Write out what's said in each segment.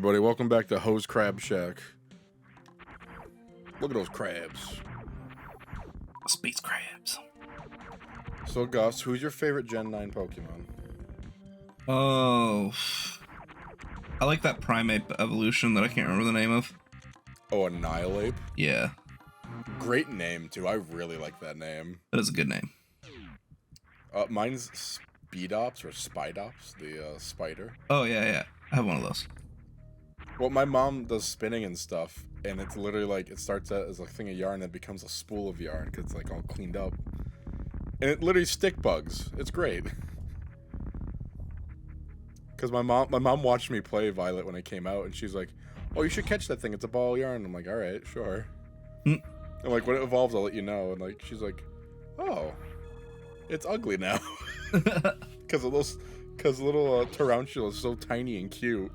everybody, welcome back to Hose Crab Shack. Look at those crabs. Space crabs. So Gus, who's your favorite Gen 9 Pokemon? Oh, I like that Primate evolution that I can't remember the name of. Oh, Annihilate? Yeah. Great name, too. I really like that name. That is a good name. Mine's Speedops or Spidops, the spider. Oh, yeah. I have one of those. Well, my mom does spinning and stuff, and it's literally like, it starts out as a thing of yarn, and it becomes a spool of yarn, because it's like all cleaned up. And it literally stick bugs. It's great. Because my mom watched me play Violet when it came out, and she's like, oh, you should catch that thing. It's a ball of yarn. I'm like, all right, sure. And like, when it evolves, I'll let you know. And like, she's like, oh, it's ugly now. Because little Tarantula is so tiny and cute.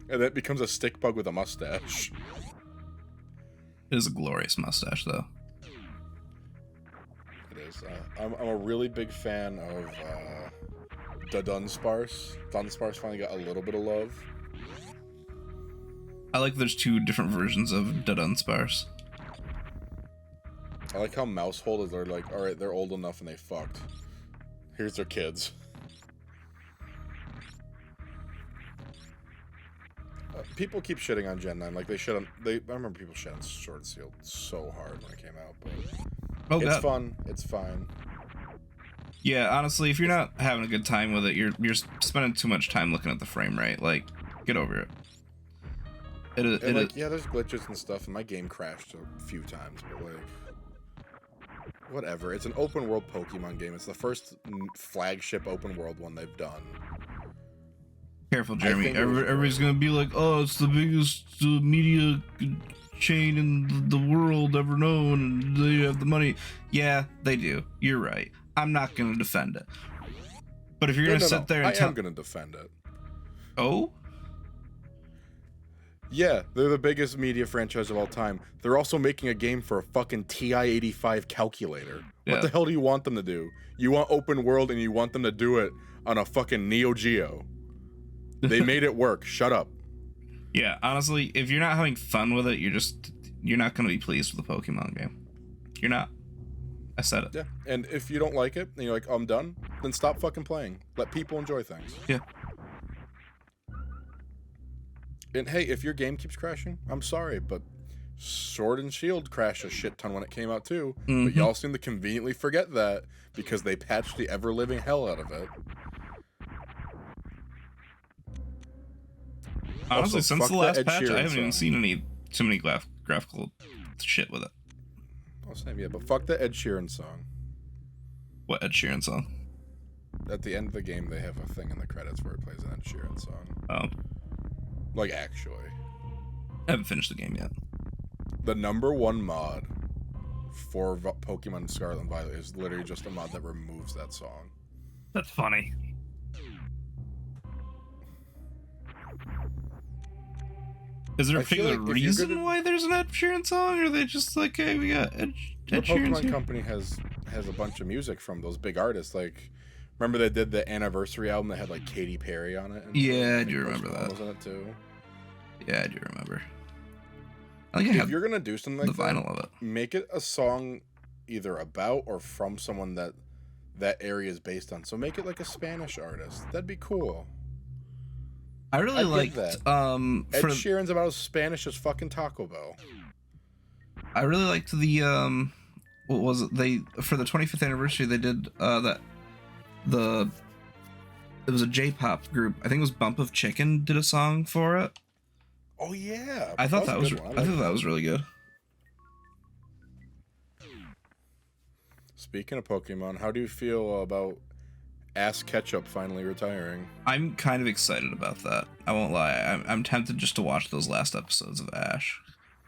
And then it becomes a stick bug with a mustache. It is a glorious mustache, though. It is. I'm a really big fan of the Dunsparce. Dunsparce finally got a little bit of love. I like there's two different versions of Dunsparce. I like how Mousehold are like, alright, they're old enough and they fucked. Here's their kids. People keep shitting on Gen 9, like they shit on. I remember people shit on Sword and Shield so hard when it came out, but it's fun. It's fine. Yeah, honestly, if you're not having a good time with it, you're spending too much time looking at the frame rate. Like, get over it. Yeah, there's glitches and stuff, and my game crashed a few times, but like, whatever. It's an open world Pokemon game. It's the first flagship open world one they've done. Careful, Jeremy. Everybody's gonna be like, "Oh, it's the biggest media chain in the world ever known, and they have the money." Yeah, they do. You're right. I'm not gonna defend it. But if you're gonna sit there and I am gonna defend it. Oh? Yeah, they're the biggest media franchise of all time. They're also making a game for a fucking TI-85 calculator. Yeah. What the hell do you want them to do? You want open world, and you want them to do it on a fucking Neo Geo. They made it work. Shut up. Yeah, honestly, if you're not having fun with it, you're not going to be pleased with the Pokemon game. You're not. I said it. Yeah, and if you don't like it, and you're like, I'm done, then stop fucking playing. Let people enjoy things. Yeah. And hey, if your game keeps crashing, I'm sorry, but Sword and Shield crashed a shit ton when it came out too. Mm-hmm. But y'all seem to conveniently forget that because they patched the ever-living hell out of it. Honestly, Also, since the last patch, Sheeran I haven't even song. seen too many graphical shit with it. I'll say, yeah, but fuck the Ed Sheeran song. What Ed Sheeran song? At the end of the game, they have a thing in the credits where it plays an Ed Sheeran song. Oh. Like, actually. I haven't finished the game yet. The #1 mod for Pokemon Scarlet and Violet is literally just a mod that removes that song. That's funny. Is there a particular reason why there's an Ed Sheeran song, or are they just like, hey, we got Ed The Sheeran Pokemon Company has a bunch of music from those big artists. Like, remember they did the anniversary album that had like Katy Perry on it? And yeah, I do remember that. Was in it too? Yeah, I do remember. I think if you're gonna do something like the vinyl of it, make it a song either about or from someone that area is based on. So make it like a Spanish artist. That'd be cool. I really liked that. Ed Sheeran's about as Spanish as fucking Taco Bell. I really liked the what was it? They for the 25th anniversary they did it was a J-pop group. I think it was Bump of Chicken did a song for it. Oh yeah. I thought that was really good. Speaking of Pokemon, how do you feel about Ass Ketchup finally retiring? I'm kind of excited about that. I won't lie. I'm tempted just to watch those last episodes of Ash.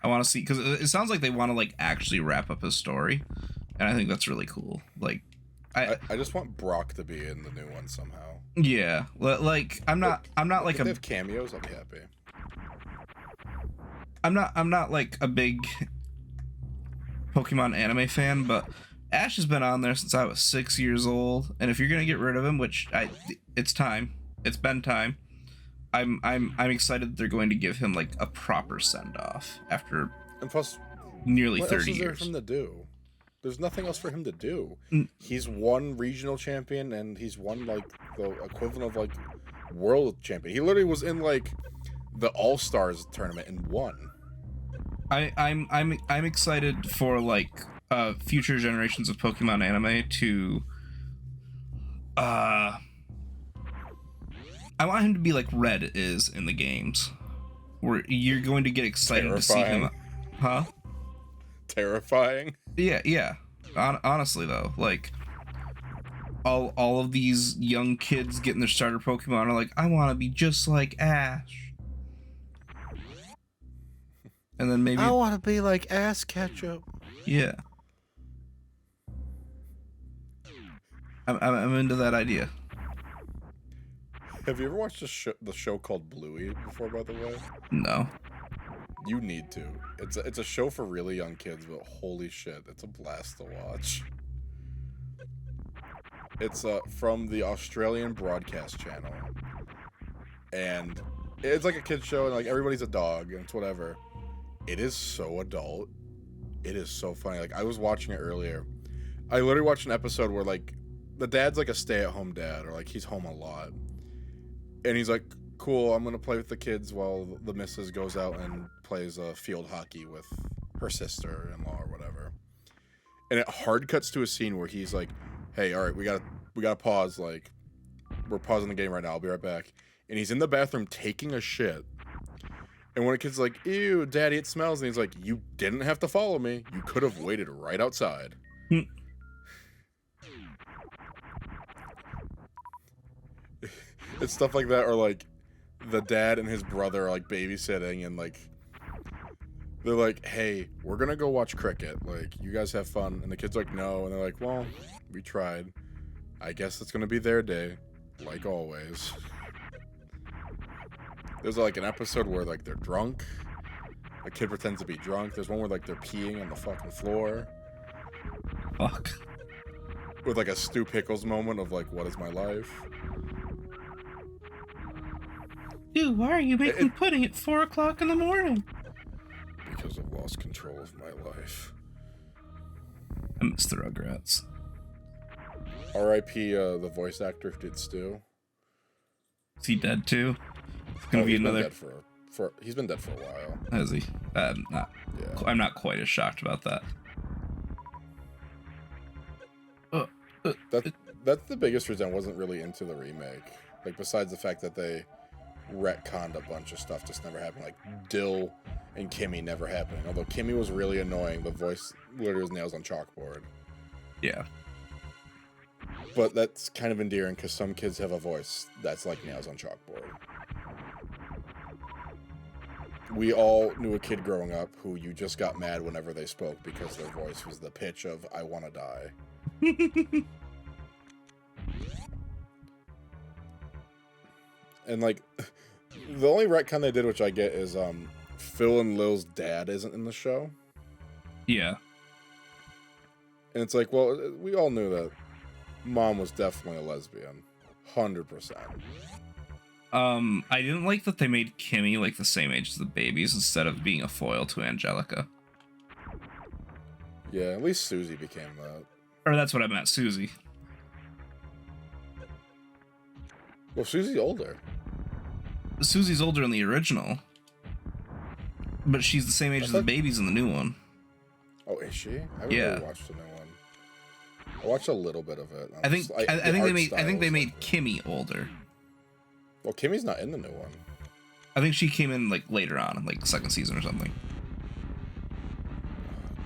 I want to see, because it sounds like they want to like actually wrap up his story, and I think that's really cool. Like, I just want Brock to be in the new one somehow. Yeah, like I'm not like if they have cameos, I'll be happy. I'm not like a big Pokemon anime fan, but Ash has been on there since I was 6 years old, and if you're gonna get rid of him, which it's time, it's been time, I'm excited that they're going to give him like a proper send off after And plus, nearly what 30 else is there years. for him to do? There's nothing else for him to do. Mm. He's won regional champion and he's won like the equivalent of like world champion. He literally was in like the All-Stars tournament and won. I'm excited for like future generations of Pokemon anime to I want him to be like Red is in the games, where you're going to get excited to see him. Huh? Terrifying. Yeah. Honestly, though, like all of these young kids getting their starter Pokemon are like, I want to be just like Ash. And then maybe I want to be like Ass Ketchup. Yeah. I'm into that idea. Have you ever watched the show called Bluey before, by the way? No. You need to. It's a show for really young kids, but holy shit, it's a blast to watch. It's from the Australian Broadcast Channel. And it's like a kid's show, and like everybody's a dog, and it's whatever. It is so adult. It is so funny. Like, I was watching it earlier. I literally watched an episode where like the dad's like a stay-at-home dad, or like he's home a lot. And he's like, cool, I'm going to play with the kids while the missus goes out and plays field hockey with her sister-in-law or whatever. And it hard cuts to a scene where he's like, hey, all right, we gotta pause. Like, we're pausing the game right now. I'll be right back. And he's in the bathroom taking a shit. And when a kid's like, ew, daddy, it smells. And he's like, you didn't have to follow me. You could have waited right outside. It's stuff like that, or like the dad and his brother are like babysitting, and like they're like, hey, we're gonna go watch cricket, like, you guys have fun. And the kid's like, no. And they're like, well, we tried. I guess it's gonna be their day, like always. There's like an episode where like they're drunk, the kid pretends to be drunk. There's one where like they're peeing on the fucking floor. Fuck. With like a Stu Pickles moment of like, what is my life? Dude, why are you making pudding at 4 o'clock in the morning? Because I've lost control of my life. I miss the Rugrats. R.I.P. The voice actor who did Stu. Is he dead too? It's gonna be another. He's been dead for a while. Has he? I'm not quite as shocked about that. That's the biggest reason I wasn't really into the remake. Like, besides the fact that they retconned a bunch of stuff just never happened. Like, Dill and Kimmy never happening. Although Kimmy was really annoying. The voice literally was nails on chalkboard. Yeah. But that's kind of endearing because some kids have a voice that's like nails on chalkboard. We all knew a kid growing up who you just got mad whenever they spoke because their voice was the pitch of I want to die. And like, the only retcon they did, which I get, is Phil and Lil's dad isn't in the show. Yeah. And it's like, well, we all knew that Mom was definitely a lesbian. 100%. I didn't like that they made Kimmy like the same age as the babies instead of being a foil to Angelica. Yeah, at least Susie became that. Or that's what I meant, Susie. Well, Susie's older. Susie's older in the original. But she's the same age as the babies in the new one. Oh, is she? I haven't really watched the new one. I watched a little bit of it. I think they made Kimmy older. Well, Kimmy's not in the new one. I think she came in like later on, like the second season or something.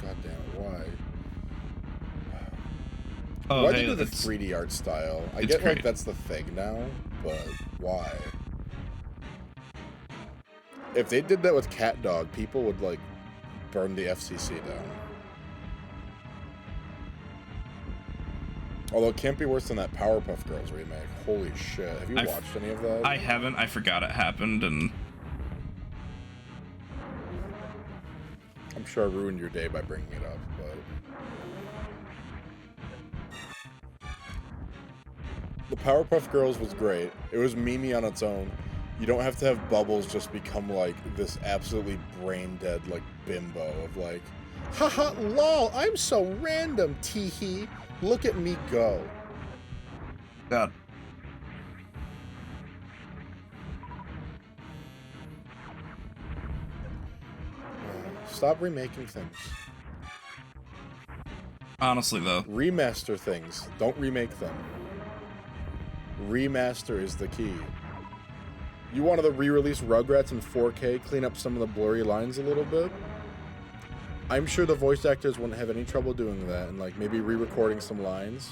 God damn it, why? Oh, Why did they do the 3D art style? I get great. like that's the thing now, but why? If they did that with Cat Dog, people would like burn the FCC down. Although it can't be worse than that Powerpuff Girls remake. Holy shit. Have you watched any of that? I haven't. I forgot it happened, and I'm sure I ruined your day by bringing it up, but the Powerpuff Girls was great. It was Mimi on its own. You don't have to have Bubbles just become like this absolutely brain dead like bimbo of like, haha, lol, I'm so random, teehee. Look at me go. God. Stop remaking things. Honestly, though. Remaster things. Don't remake them. Remaster is the key. You wanted to re-release Rugrats in 4K, clean up some of the blurry lines a little bit? I'm sure the voice actors wouldn't have any trouble doing that and like maybe re-recording some lines.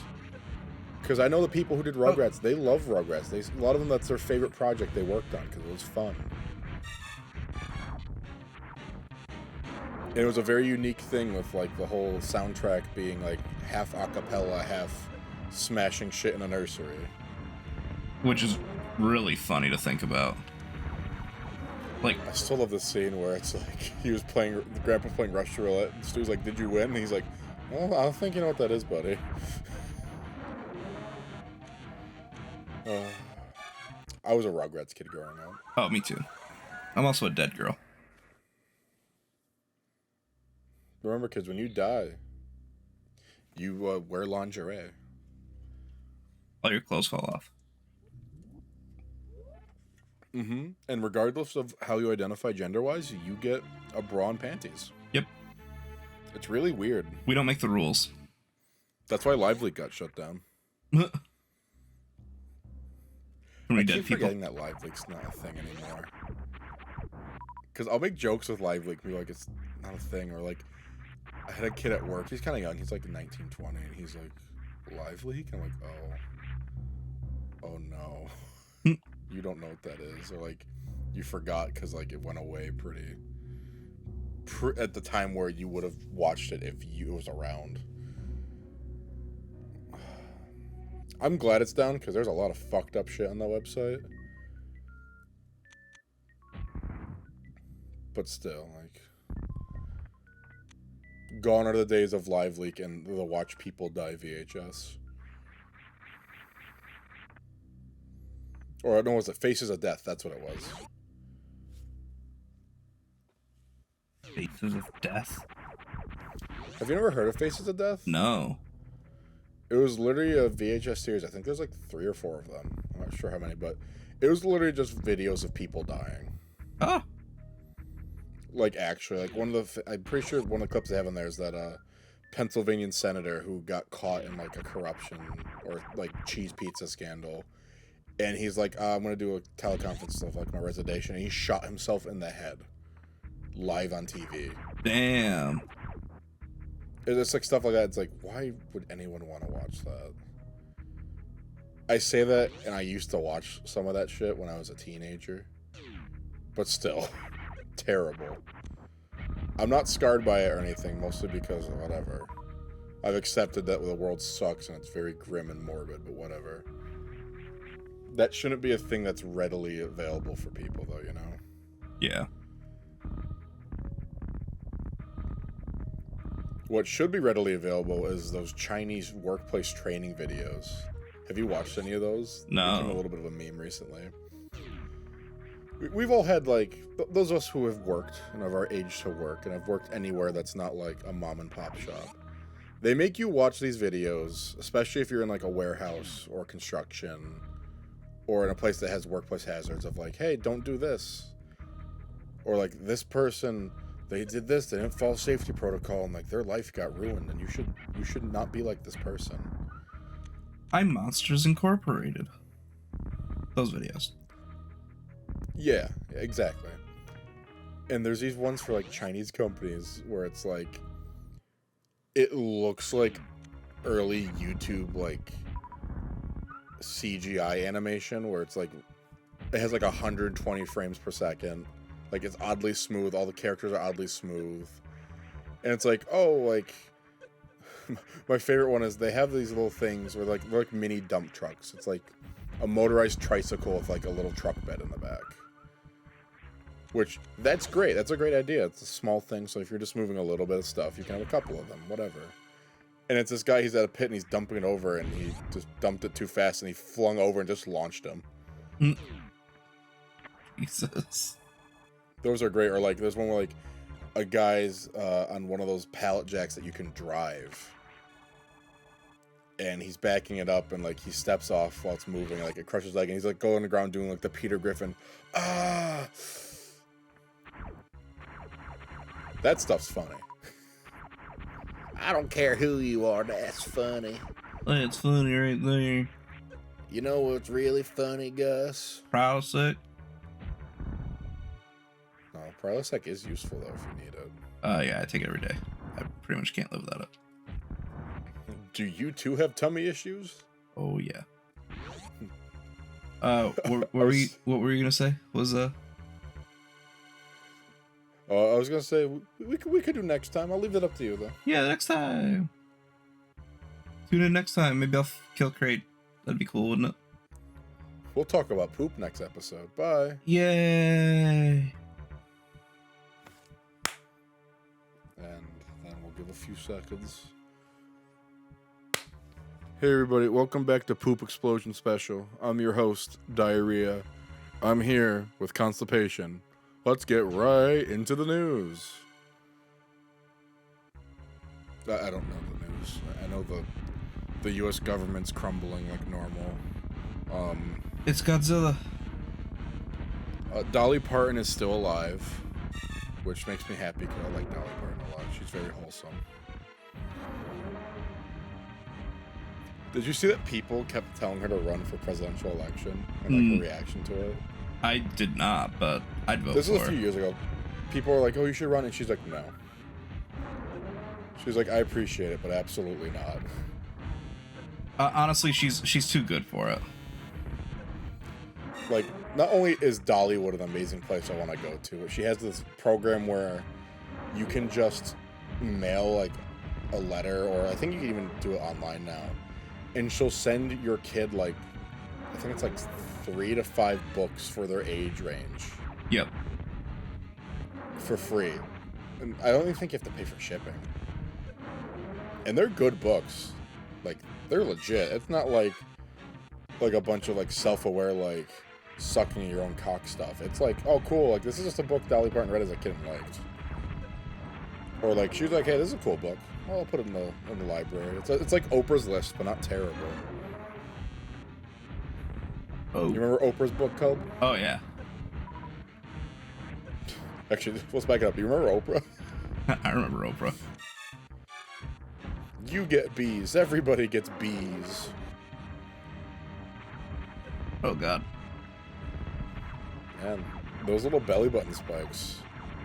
Because I know the people who did Rugrats, they love Rugrats. A lot of them, that's their favorite project they worked on because it was fun. And it was a very unique thing with like the whole soundtrack being like half a cappella, half smashing shit in a nursery. Which is really funny to think about. Like, I still love this scene where it's like he was playing, the grandpa's playing Russian roulette, and Stu's like, "Did you win?" And he's like, "Well, I don't think you know what that is, buddy." I was a Rugrats kid growing up. Oh, me too. I'm also a dead girl. Remember, kids, when you die, you wear lingerie. All your clothes fall off. Mm-hmm. And regardless of how you identify gender-wise, you get a bra and panties. Yep. It's really weird. We don't make the rules. That's why Live Leak got shut down. I keep forgetting that Live Leak's not a thing anymore. Because I'll make jokes with Live Leak, be like, it's not a thing, or like, I had a kid at work, he's kind of young, he's like 19, 20, and he's like, Live Leak? And I'm like, oh no. You don't know what that is, or like, you forgot because like it went away pretty at the time where you would have watched it if it was around. I'm glad it's down because there's a lot of fucked up shit on the website. But still, like, gone are the days of Live Leak and the Watch People Die VHS. Or no, was it Faces of Death? That's what it was. Faces of Death? Have you never heard of Faces of Death? No. It was literally a VHS series. I think there's like 3 or 4 of them. I'm not sure how many, but it was literally just videos of people dying. Oh. Like, actually, like I'm pretty sure one of the clips they have in there is that Pennsylvania senator who got caught in like a corruption or like cheese pizza scandal. And he's like, I'm going to do a teleconference stuff like my resignation. And he shot himself in the head. Live on TV. Damn. It's like stuff like that. It's like, why would anyone want to watch that? I say that, and I used to watch some of that shit when I was a teenager. But still, terrible. I'm not scarred by it or anything, mostly because of whatever. I've accepted that the world sucks and it's very grim and morbid, but whatever. That shouldn't be a thing that's readily available for people, though, you know? Yeah. What should be readily available is those Chinese workplace training videos. Have you watched any of those? No. They became a little bit of a meme recently. We've all had, like, those of us who have worked and of our age to work, and have worked anywhere that's not, like, a mom and pop shop. They make you watch these videos, especially if you're in, like, a warehouse or construction or in a place that has workplace hazards of, like, hey, don't do this. Or, like, this person, they did this, they didn't follow safety protocol, and, like, their life got ruined, and you should not be like this person. I'm Monsters Incorporated. Those videos. Yeah, exactly. And there's these ones for, like, Chinese companies where it's, like, it looks like early YouTube, like, CGI animation where it's, like, it has, like, 120 frames per second. Like, it's oddly smooth. All the characters are oddly smooth. And it's like, oh, like, my favorite one is they have these little things where, like, they're like mini dump trucks. It's like a motorized tricycle with, like, a little truck bed in the back. Which, that's great. That's a great idea. It's a small thing, so if you're just moving a little bit of stuff, you can have a couple of them, whatever. And it's this guy, he's at a pit, and he's dumping it over, and he just dumped it too fast, and he flung over and just launched him. Jesus. Those are great. Or like there's one where like a guy's on one of those pallet jacks that you can drive, and he's backing it up, and like he steps off while it's moving, and, like it crushes his leg, and he's like going on the ground doing like the Peter Griffin. That stuff's funny. I don't care who you are, that's funny. That's funny right there. You know what's really funny, Gus? Prilosec? No, Prilosec is useful though if you need it. Yeah, I take it every day. I pretty much can't live without it. Do you too have tummy issues? Oh yeah. What were you gonna say? I was gonna say we could do next time. I'll leave it up to you though. Yeah, next time. Tune in next time. Maybe I'll kill Kraid. That'd be cool, wouldn't it? We'll talk about poop next episode. Bye. Yay. And then we'll give a few seconds. Hey everybody, welcome back to Poop Explosion Special. I'm your host, Diarrhea. I'm here with constipation. Let's get right into the news. I don't know the news. I know the U.S. government's crumbling like normal. It's Godzilla. Dolly Parton is still alive, which makes me happy because I like Dolly Parton a lot. She's very wholesome. Did you see that people kept telling her to run for presidential election and like her reaction to it? I did not, but I'd vote for her. This was a few years ago. People were like, "Oh, you should run," and she's like, "No." She's like, "I appreciate it, but absolutely not." Honestly, she's too good for it. Like, not only is Dollywood an amazing place I want to go to, but she has this program where you can just mail like a letter, or I think you can even do it online now, and she'll send your kid like, I think it's like 3 to 5 books for their age range. Yep. For free. And I don't even think you have to pay for shipping. And they're good books. Like, they're legit. It's not like a bunch of like self-aware like sucking your own cock stuff. It's like, oh cool, like this is just a book Dolly Parton read as a kid and liked. Or like she was like, hey, this is a cool book. Well, I'll put it in the library. It's like Oprah's List, but not terrible. Oh. You remember Oprah's book club? Oh yeah. Actually, let's back it up. Do you remember Oprah? I remember Oprah. You get bees. Everybody gets bees. Oh god. Man, those little belly button spikes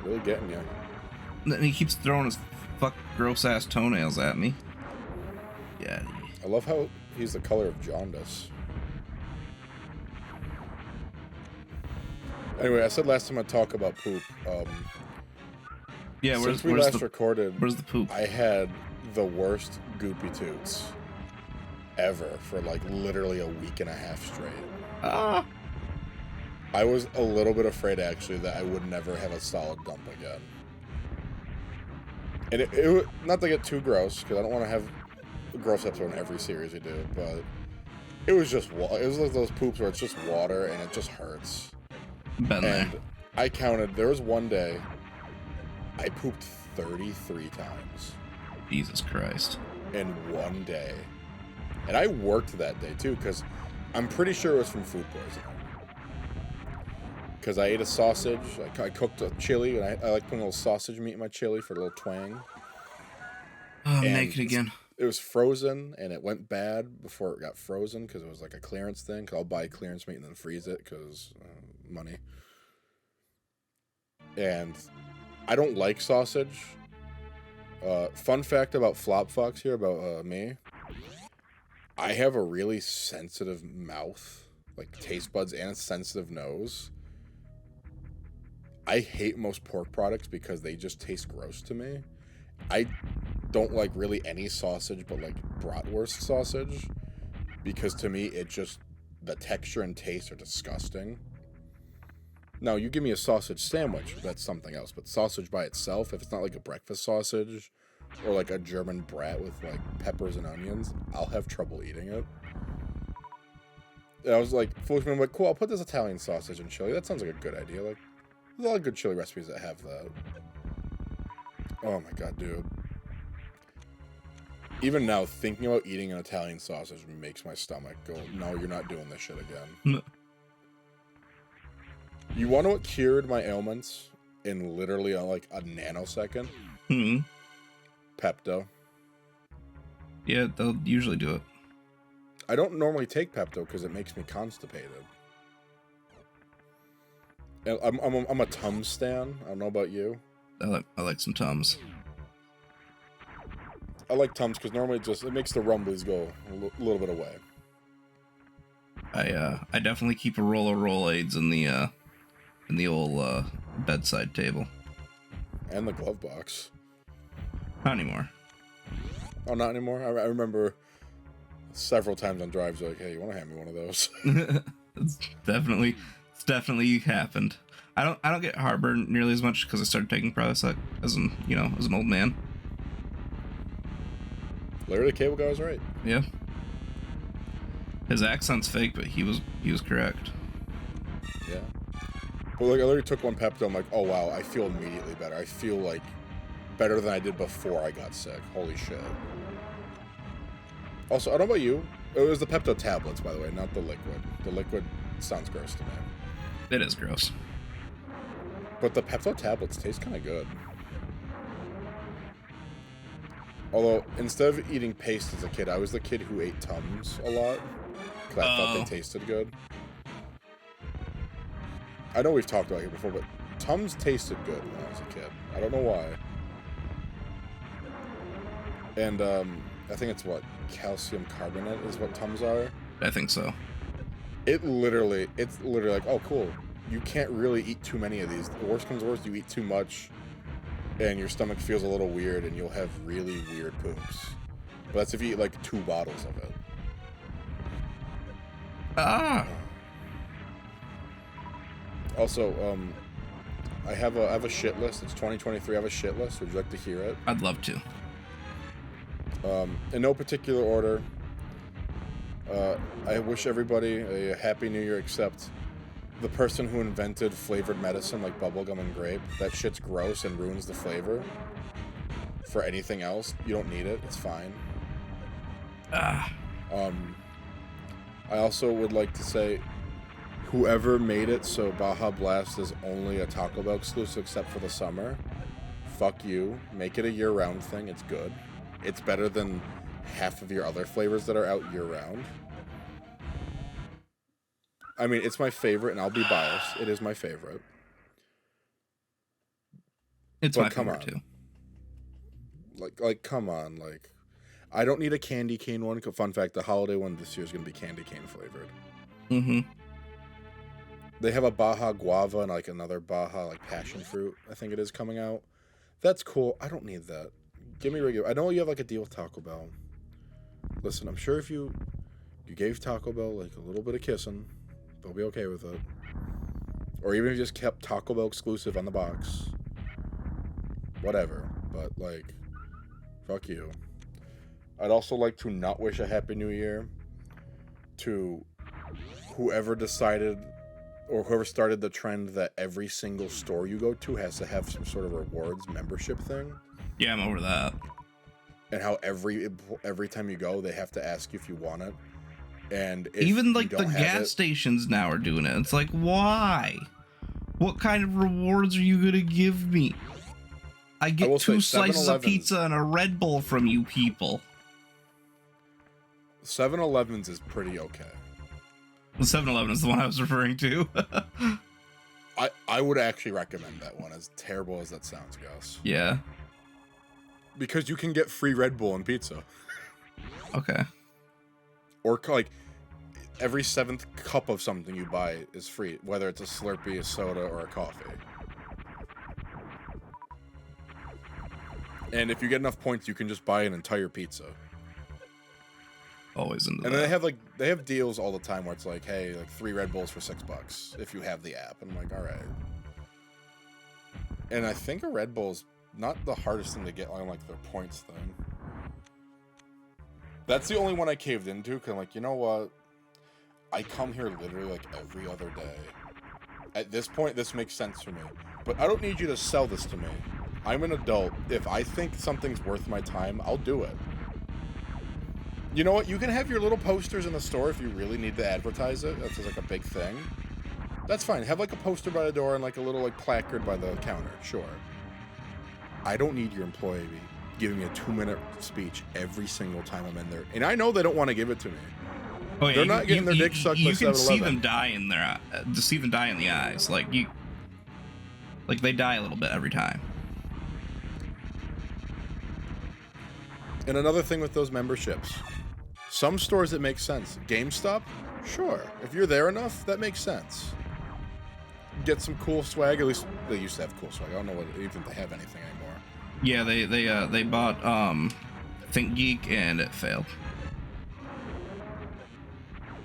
really getting you. And he keeps throwing his gross ass toenails at me. Yeah. I love how he's the color of jaundice. Anyway, I said last time I'd talk about poop. Yeah, since we last recorded, where's the poop? I had the worst goopy toots ever for like literally a week and a half straight. I was a little bit afraid actually that I would never have a solid dump again. And it not to get too gross, because I don't want to have a gross episode in every series we do, but it was just it was like those poops where it's just water and it just hurts. Been there. And I counted, there was one day I pooped 33 times. Jesus Christ. In one day. And I worked that day too, because I'm pretty sure it was from food poisoning. Because I ate a sausage, I cooked a chili, and I like putting a little sausage meat in my chili for a little twang. Oh, I'm naked again. It was frozen, and it went bad before it got frozen, because it was like a clearance thing, because I'll buy clearance meat and then freeze it, because money. And I don't like sausage. Fun fact about Flop Fox here, about me. I have a really sensitive mouth, like taste buds, and a sensitive nose. I hate most pork products because they just taste gross to me. I don't like really any sausage but like bratwurst sausage, because to me it just, the texture and taste are disgusting. Now you give me a sausage sandwich, that's something else, but sausage by itself, if it's not like a breakfast sausage or like a German brat with like peppers and onions, I'll have trouble eating it. I was like, foolishly, I'm like, cool, I'll put this Italian sausage in chili. That sounds like a good idea. Like, there's a lot of good chili recipes that have that. Oh my god, dude. Even now, thinking about eating an Italian sausage makes my stomach go, no, you're not doing this shit again. You want to know what cured my ailments in literally like a nanosecond? Pepto. Yeah, they'll usually do it. I don't normally take Pepto because it makes me constipated. And I'm a Tums stan. I don't know about you. I like some Tums. I like Tums because normally it makes the rumblies go a little bit away. I definitely keep a roll of Rolaids in the old bedside table. And the glove box. Not anymore. Oh, not anymore? I remember several times on drives like, hey, you want to hand me one of those? It's definitely happened. I don't get heartburn nearly as much because I started taking Prilosec as an old man. Larry the Cable Guy was right. Yeah. His accent's fake, but he was correct. Yeah. But like, I literally took one Pepto. I'm like, oh wow, I feel immediately better. I feel like better than I did before I got sick. Holy shit. Also, I don't know about you. It was the Pepto tablets, by the way, not the liquid. The liquid sounds gross to me. It is gross. But the Pepto tablets taste kind of good. Although, instead of eating paste as a kid, I was the kid who ate Tums a lot. Because I thought they tasted good. I know we've talked about it here before, but Tums tasted good when I was a kid. I don't know why. And, I think it's what? Calcium carbonate is what Tums are? I think so. It's literally like, oh, cool. You can't really eat too many of these. The worst comes to worst, you eat too much, and your stomach feels a little weird, and you'll have really weird poops. But that's if you eat, like, 2 bottles of it. Ah! Also, I have a shit list. It's 2023. I have a shit list. Would you like to hear it? I'd love to. In no particular order, I wish everybody a happy new year except the person who invented flavored medicine like bubblegum and grape. That shit's gross and ruins the flavor. For anything else, you don't need it. It's fine. Ah. I also would like to say whoever made it so Baja Blast is only a Taco Bell exclusive except for the summer, fuck you. Make it a year-round thing. It's good. It's better than half of your other flavors that are out year-round. I mean, it's my favorite, and I'll be biased. It is my favorite. It's my favorite, too. Like, come on. Like, I don't need a candy cane one. Fun fact, the holiday one this year is going to be candy cane flavored. Mm-hmm. They have a Baja Guava and, like, another Baja, like, passion fruit, I think it is, coming out. That's cool. I don't need that. Give me regular. I know you have, like, a deal with Taco Bell. Listen, I'm sure if you gave Taco Bell, like, a little bit of kissing, they'll be okay with it. Or even if you just kept Taco Bell exclusive on the box. Whatever. But, like, fuck you. I'd also like to not wish a Happy New Year to whoever decided or whoever started the trend that every single store you go to has to have some sort of rewards membership thing. Yeah, I'm over that. And how every time you go, they have to ask you if you want it. And if even like you the don't have gas stations now are doing it. It's like, why? What kind of rewards are you gonna give me? I get 2 slices of pizza and a Red Bull from you people. 7-Eleven's is pretty okay. The 7-Eleven is the one I was referring to. I would actually recommend that one, as terrible as that sounds, Gus. Yeah. Because you can get free Red Bull and pizza. Okay. Or, like, every 7th cup of something you buy is free, whether it's a Slurpee, a soda, or a coffee. And if you get enough points, you can just buy an entire pizza. Always into that. And then they have deals all the time where it's like, hey, like 3 Red Bulls for $6 if you have the app. And I'm like, all right. And I think a Red Bull is not the hardest thing to get on, like, their points thing. That's the only one I caved into, because I'm like, you know what? I come here literally like every other day. At this point, this makes sense for me. But I don't need you to sell this to me. I'm an adult. If I think something's worth my time, I'll do it. You know what? You can have your little posters in the store if you really need to advertise it. That's just like a big thing. That's fine. Have like a poster by the door and like a little like placard by the counter. Sure. I don't need your employee giving me a 2-minute speech every single time I'm in there. And I know they don't want to give it to me. Oh, yeah, they're not getting their dick sucked by 7-Eleven. You can see them die in their, see them die in the eyes. Like they die a little bit every time. And another thing with those memberships, some stores it makes sense. GameStop, sure. If you're there enough, that makes sense. Get some cool swag. At least they used to have cool swag. I don't know if they have anything anymore. Yeah, they bought ThinkGeek and it failed.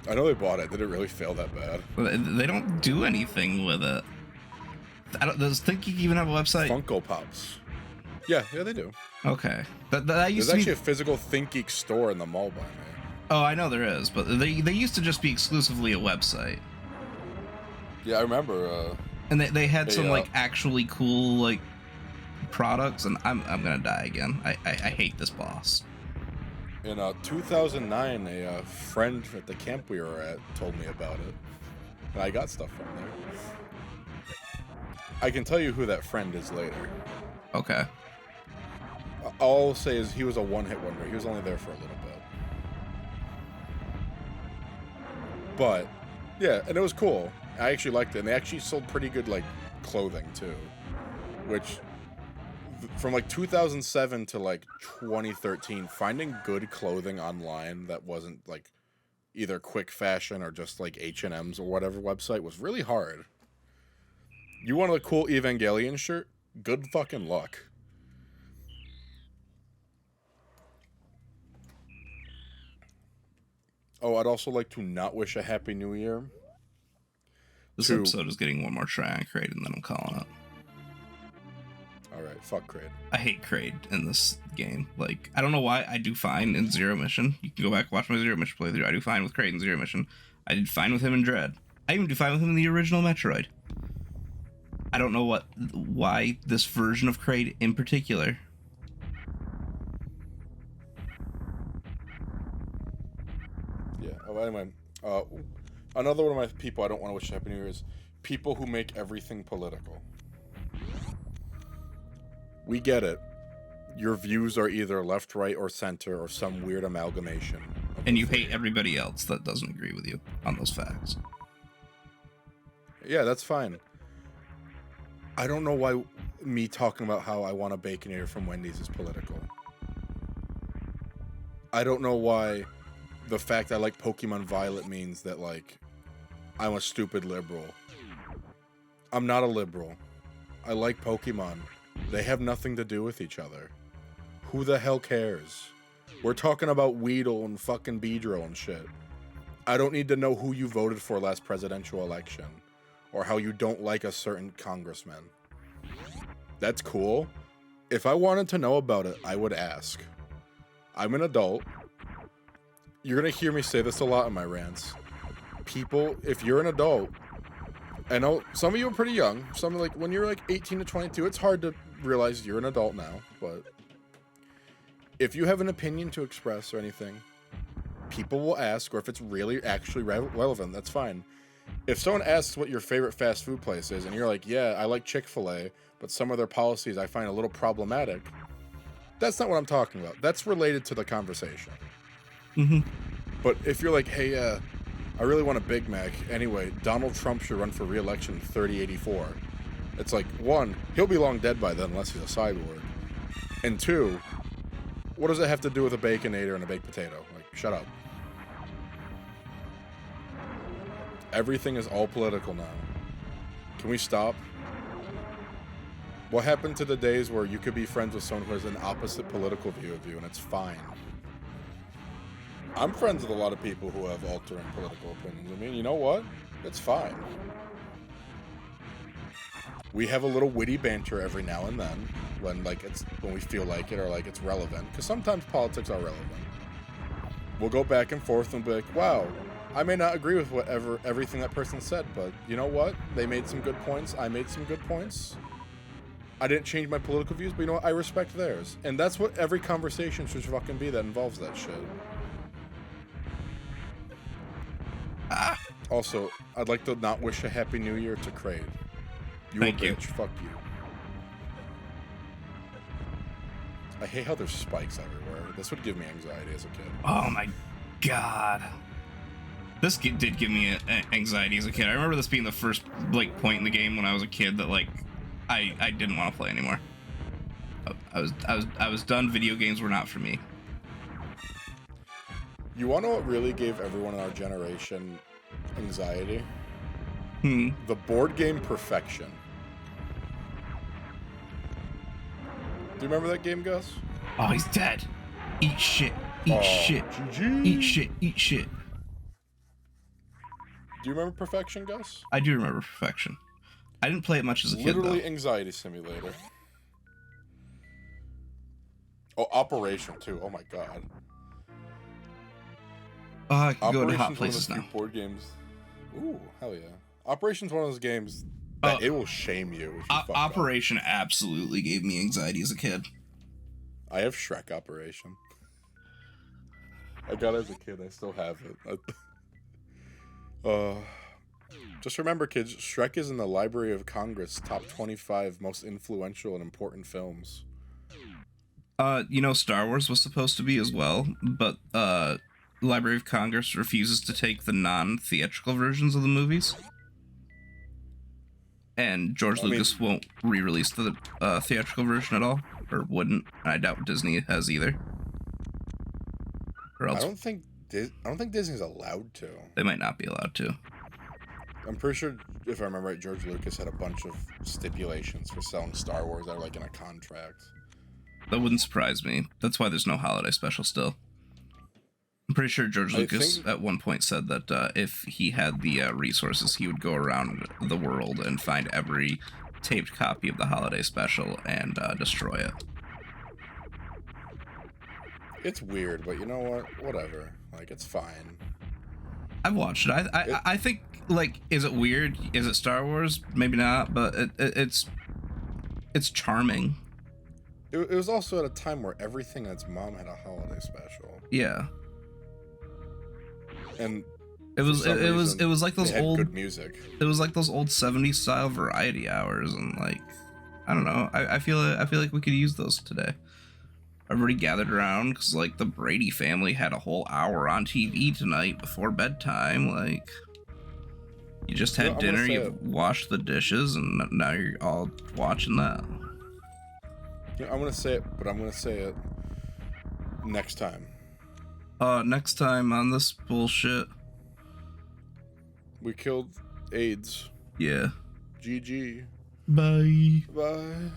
I know they bought it. Did it really fail that bad? They don't do anything with it. Does ThinkGeek even have a website? Funko Pops. Yeah, they do. Okay. That used There's to actually a physical ThinkGeek store in the mall by me. Oh, I know there is, but they used to just be exclusively a website. Yeah, I remember. And they had some like actually cool like products, and I'm gonna die again. I hate this boss. In 2009, a friend at the camp we were at told me about it, and I got stuff from there. I can tell you who that friend is later. Okay. All I'll say is he was a one-hit wonder. He was only there for a little bit. But, yeah, and it was cool. I actually liked it. And they actually sold pretty good, like, clothing, too. Which, from, like, 2007 to, like, 2013, finding good clothing online that wasn't, like, either quick fashion or just, like, H&M's or whatever website was really hard. You want a cool Evangelion shirt? Good fucking luck. Oh, I'd also like to not wish a Happy New Year. This episode is getting one more try on Kraid, and then I'm calling it. Alright, fuck Kraid. I hate Kraid in this game. Like, I don't know why. I do fine in Zero Mission. You can go back and watch my Zero Mission playthrough. I do fine with Kraid in Zero Mission. I did fine with him in Dread. I even do fine with him in the original Metroid. I don't know why this version of Kraid in particular. Yeah. Oh, anyway, another one of my people I don't want to wish a Happy New Year is people who make everything political. We get it. Your views are either left, right, or center, or some weird amalgamation. And you hate everybody else that doesn't agree with you on those facts. Yeah, that's fine. I don't know why me talking about how I want a Baconator from Wendy's is political. I don't know why the fact I like Pokemon Violet means that, like, I'm a stupid liberal. I'm not a liberal. I like Pokemon. They have nothing to do with each other. Who the hell cares? We're talking about Weedle and fucking Beedrill and shit. I don't need to know who you voted for last presidential election, or how you don't like a certain congressman. That's cool. If I wanted to know about it, I would ask. I'm an adult. You're gonna hear me say this a lot in my rants. People, if you're an adult, I know some of you are pretty young. Some, like, when you're like 18 to 22, it's hard to realize you're an adult now, but if you have an opinion to express or anything, people will ask, or if it's really actually relevant, that's fine. If someone asks what your favorite fast food place is, and you're like, yeah, I like Chick-fil-A, but some of their policies I find a little problematic, that's not what I'm talking about. That's related to the conversation. Mm-hmm. But if you're like, hey, I really want a Big Mac. Anyway, Donald Trump should run for re-election in 3084. It's like, one, he'll be long dead by then unless he's a cyborg. And two, what does it have to do with a Baconator and a baked potato? Like, shut up. Everything is all political now. Can we stop? What happened to the days where you could be friends with someone who has an opposite political view of you and it's fine? I'm friends with a lot of people who have altering political opinions. I mean, you know what? It's fine. We have a little witty banter every now and then when we feel like it or like it's relevant, because sometimes politics are relevant. We'll go back and forth and be like, wow, I may not agree with everything that person said, but you know what? They made some good points. I made some good points. I didn't change my political views, but you know what? I respect theirs. And that's what every conversation should fucking be that involves that shit. Also, I'd like to not wish a Happy New Year to Kraid. Thank you. Bitch. Fuck you. I hate how there's spikes everywhere. This would give me anxiety as a kid. Oh my god. This did give me anxiety as a kid. I remember this being the first like point in the game when I was a kid that like I didn't want to play anymore. I was done. Video games were not for me. You want to know what really gave everyone in our generation anxiety? The board game Perfection. Do you remember that game, Gus? Oh, he's dead. Eat shit. Eat shit. GG. Eat shit. Eat shit. Do you remember Perfection, Gus? I do remember Perfection. I didn't play it much as a kid, though. Literally anxiety simulator. Oh, Operation, too. Oh, my God. Oh, I can go to hot places now. Board games. Ooh, hell yeah. Operation's one of those games that it will shame you if you fuck Operation absolutely gave me anxiety as a kid. I have Shrek Operation. I got it as a kid. I still have it. Just remember, kids, Shrek is in the Library of Congress top 25 most influential and important films. You know, Star Wars was supposed to be as well, but Library of Congress refuses to take the non-theatrical versions of the movies. And George Lucas won't re-release the theatrical version at all, or wouldn't. I doubt Disney has either. Or else I don't think Disney's allowed to. They might not be allowed to. I'm pretty sure, if I remember right, George Lucas had a bunch of stipulations for selling Star Wars that are like in a contract. That wouldn't surprise me. That's why there's no holiday special still. I'm pretty sure George Lucas at one point said that if he had the resources, he would go around the world and find every taped copy of the holiday special and destroy it. It's weird, but you know what? Whatever. Like, it's fine. I've watched it. I think, like, is it weird? Is it Star Wars? Maybe not, but it's charming. It was also at a time where everything and its mom had a holiday special. Yeah. And it was like those old good music. It was like those old 70s style variety hours, and like, I don't know. I feel like we could use those today. Everybody gathered around because like the Brady family had a whole hour on TV tonight before bedtime. Like, you just had dinner, you washed the dishes, and now you're all watching that. I'm gonna say it, but I'm gonna say it next time. Next time on this bullshit. We killed AIDS. Yeah. GG. Bye. Bye.